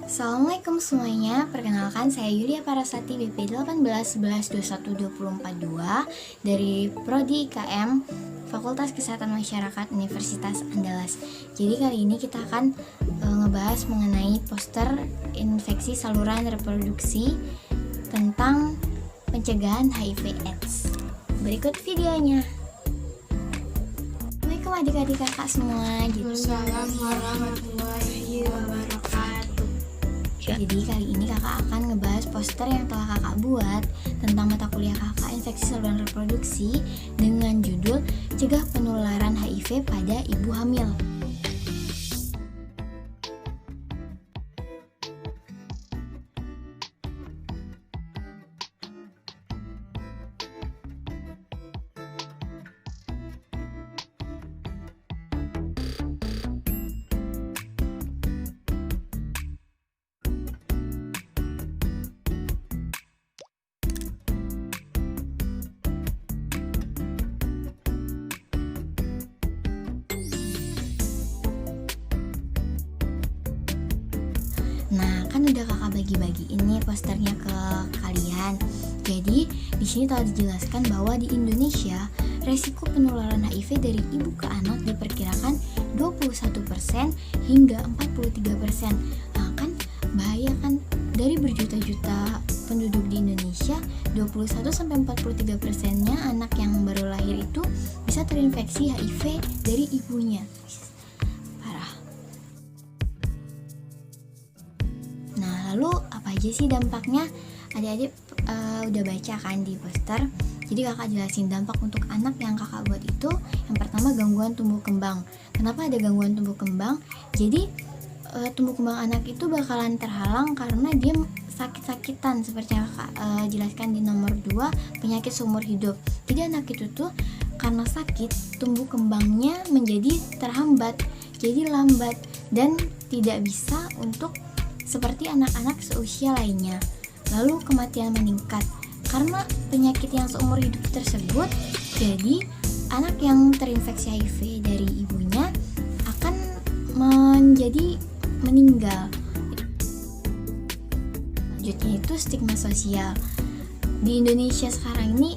Assalamualaikum semuanya, perkenalkan saya Yulia Parasati BP 1811121242 dari Prodi IKM Fakultas Kesehatan Masyarakat Universitas Andalas. Jadi kali ini kita akan ngebahas mengenai poster infeksi saluran reproduksi tentang pencegahan HIV/AIDS. Berikut videonya. Assalamualaikum adik-adik kakak semua. Waalaikumsalam warahmatullahi wabarakatuh. Jadi kali ini kakak akan ngebahas poster yang telah kakak buat tentang mata kuliah kakak infeksi saluran reproduksi dengan judul Cegah Penularan HIV pada Ibu Hamil. Nah, kan udah kakak bagi-bagiin nih posternya ke kalian. Jadi, di sini telah dijelaskan bahwa di Indonesia, resiko penularan HIV dari ibu ke anak diperkirakan 21% hingga 43%. Nah, kan bahaya kan, dari berjuta-juta penduduk di Indonesia, 21-43%-nya anak yang baru lahir itu bisa terinfeksi HIV dari ibunya. Lalu apa aja sih dampaknya? Adik-adik udah baca kan di poster. Jadi kakak jelasin dampak untuk anak yang kakak buat itu. Yang pertama, gangguan tumbuh kembang. Kenapa ada gangguan tumbuh kembang? Jadi tumbuh kembang anak itu bakalan terhalang karena dia sakit-sakitan seperti yang kakak jelaskan di nomor 2, penyakit seumur hidup. Jadi anak itu tuh karena sakit, tumbuh kembangnya menjadi terhambat, jadi lambat dan tidak bisa untuk seperti anak-anak seusia lainnya. Lalu kematian meningkat karena penyakit yang seumur hidup tersebut. Jadi anak yang terinfeksi HIV dari ibunya akan menjadi meninggal. Selanjutnya itu stigma sosial. Di Indonesia sekarang ini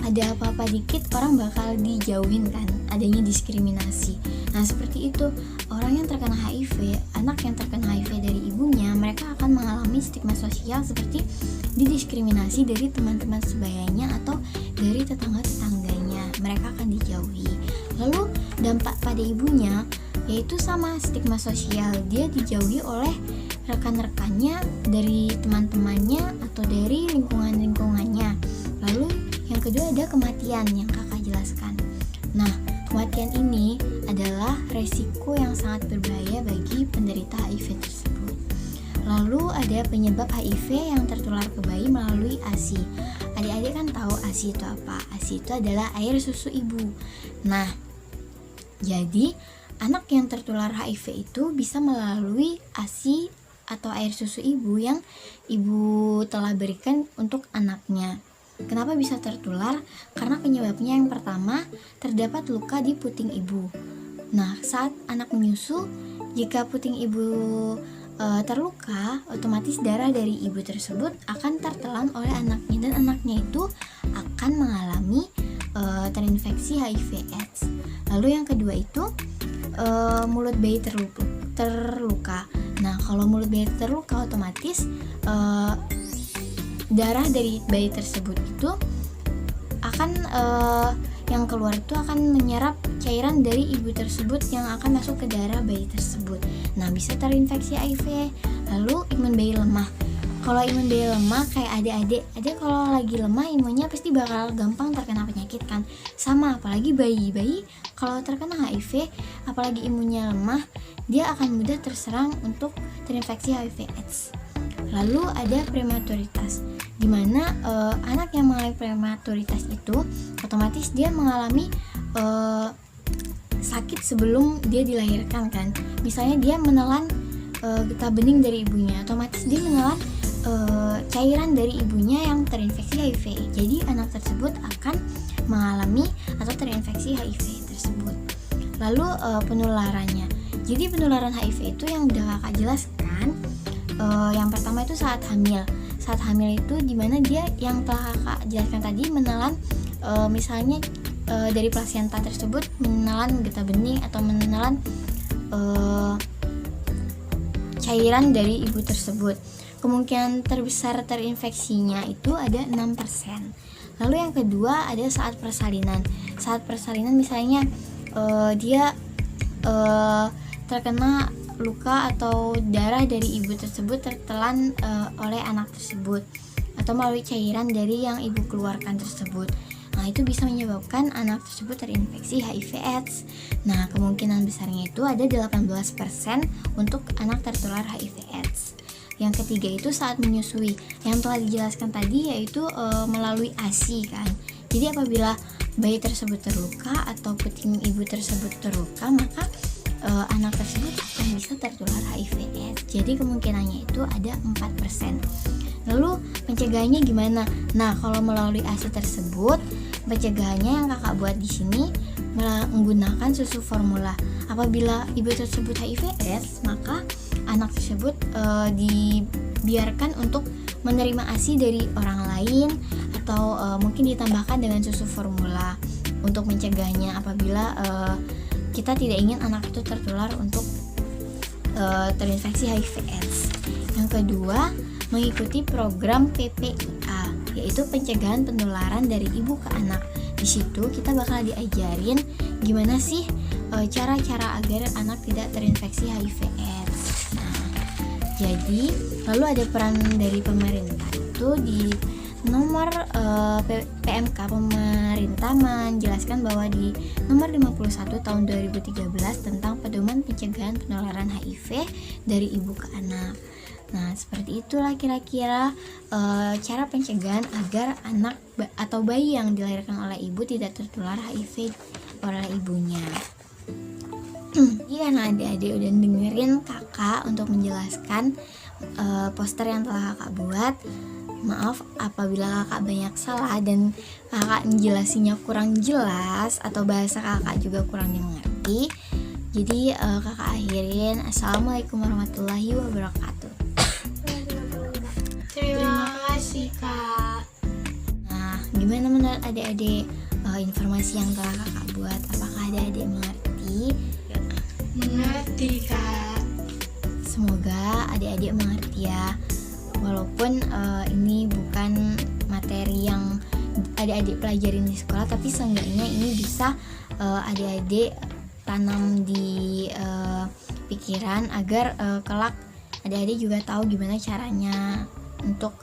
ada apa-apa dikit orang bakal dijauhin kan, adanya diskriminasi. Nah seperti itu, orang yang terkena HIV, anak yang terkena HIV dari ibunya, mereka akan mengalami stigma sosial seperti didiskriminasi dari teman-teman sebayanya atau dari tetangga-tetangganya. Mereka akan dijauhi. Lalu dampak pada ibunya yaitu sama stigma sosial, dia dijauhi oleh rekan-rekannya, dari teman-temannya atau dari lingkungan-lingkungannya. Lalu yang kedua ada kematian yang kakak jelaskan. Nah, kematian ini adalah resiko yang sangat berbahaya bagi penderita HIV tersebut. Lalu ada penyebab HIV yang tertular ke bayi melalui ASI. Adik-adik kan tahu ASI itu apa? ASI itu adalah air susu ibu. Nah, jadi anak yang tertular HIV itu bisa melalui ASI atau air susu ibu yang ibu telah berikan untuk anaknya. Kenapa bisa tertular? Karena penyebabnya yang pertama, terdapat luka di puting ibu. Nah, saat anak menyusu, jika puting ibu terluka, otomatis darah dari ibu tersebut akan tertelan oleh anaknya dan anaknya itu akan mengalami terinfeksi HIV/AIDS. Lalu yang kedua itu mulut bayi terluka. Nah, kalau mulut bayi terluka, otomatis darah dari bayi tersebut itu akan yang keluar itu akan menyerap cairan dari ibu tersebut yang akan masuk ke darah bayi tersebut. Nah, bisa terinfeksi HIV. Lalu imun bayi lemah. Kalau imun bayi lemah kayak adik kalau lagi lemah imunnya pasti bakal gampang terkena penyakit kan. Sama apalagi bayi kalau terkena HIV, apalagi imunnya lemah, dia akan mudah terserang untuk terinfeksi HIV/AIDS. Lalu ada prematuritas, di mana anak yang mengalami prematuritas itu otomatis dia mengalami sakit sebelum dia dilahirkan kan. Misalnya dia menelan getah bening dari ibunya, otomatis dia menelan cairan dari ibunya yang terinfeksi HIV. Jadi anak tersebut akan mengalami atau terinfeksi HIV tersebut. Lalu penularannya. Jadi penularan HIV itu yang udah kakak jelaskan, Yang pertama itu saat hamil. Saat hamil itu dimana dia yang telah kakak jelaskan tadi menelan misalnya dari plasenta tersebut menelan getah bening atau menelan cairan dari ibu tersebut. Kemungkinan terbesar terinfeksinya itu ada 6%. Lalu yang kedua ada saat persalinan. Saat persalinan misalnya dia terkena luka atau darah dari ibu tersebut tertelan oleh anak tersebut atau melalui cairan dari yang ibu keluarkan tersebut. Nah, itu bisa menyebabkan anak tersebut terinfeksi HIV/AIDS. Nah, kemungkinan besarnya itu ada 18% untuk anak tertular HIV/AIDS. Yang ketiga itu saat menyusui. Yang telah dijelaskan tadi yaitu melalui ASI kan. Jadi apabila bayi tersebut terluka atau puting ibu tersebut terluka, maka anak tersebut akan bisa tertular HIV/AIDS. Jadi kemungkinannya itu ada 4%. Lalu pencegahannya gimana? Nah, kalau melalui ASI tersebut, pencegahannya yang kakak buat di sini menggunakan susu formula. Apabila ibu tersebut HIV/AIDS, maka anak tersebut dibiarkan untuk menerima ASI dari orang lain atau mungkin ditambahkan dengan susu formula untuk mencegahnya apabila kita tidak ingin anak itu tertular untuk terinfeksi HIV/AIDS. Yang kedua, mengikuti program PPIA, yaitu pencegahan penularan dari ibu ke anak. Di situ kita bakal diajarin gimana sih cara-cara agar anak tidak terinfeksi HIV/AIDS. Nah, jadi lalu ada peran dari pemerintah itu di nomor PMK pemerintah menjelaskan bahwa di nomor 51 tahun 2013 tentang pedoman pencegahan penularan HIV dari ibu ke anak. Nah, seperti itulah kira-kira cara pencegahan agar anak atau bayi yang dilahirkan oleh ibu tidak tertular HIV oleh ibunya. Jadi karena adik-adik udah dengerin kakak untuk menjelaskan poster yang telah kakak buat, maaf apabila kakak banyak salah dan kakak menjelasinya kurang jelas atau bahasa kakak juga kurang dimengerti. Jadi kakak akhirin. Assalamualaikum warahmatullahi wabarakatuh. Terima kasih Kak. Nah, gimana menurut adik-adik informasi yang telah kakak buat? Apakah adik-adik mengerti? Mengerti Kak. Semoga adik-adik mengerti ya. Walaupun ini bukan materi yang adik-adik pelajarin di sekolah, tapi seenggaknya ini bisa adik-adik tanam di pikiran agar kelak adik-adik juga tahu gimana caranya untuk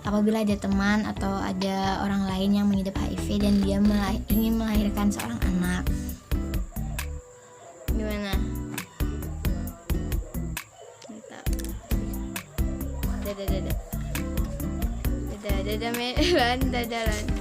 apabila ada teman atau ada orang lain yang mengidap HIV dan dia ingin melahirkan seorang anak. Gimana? Dadah Melan, dadah.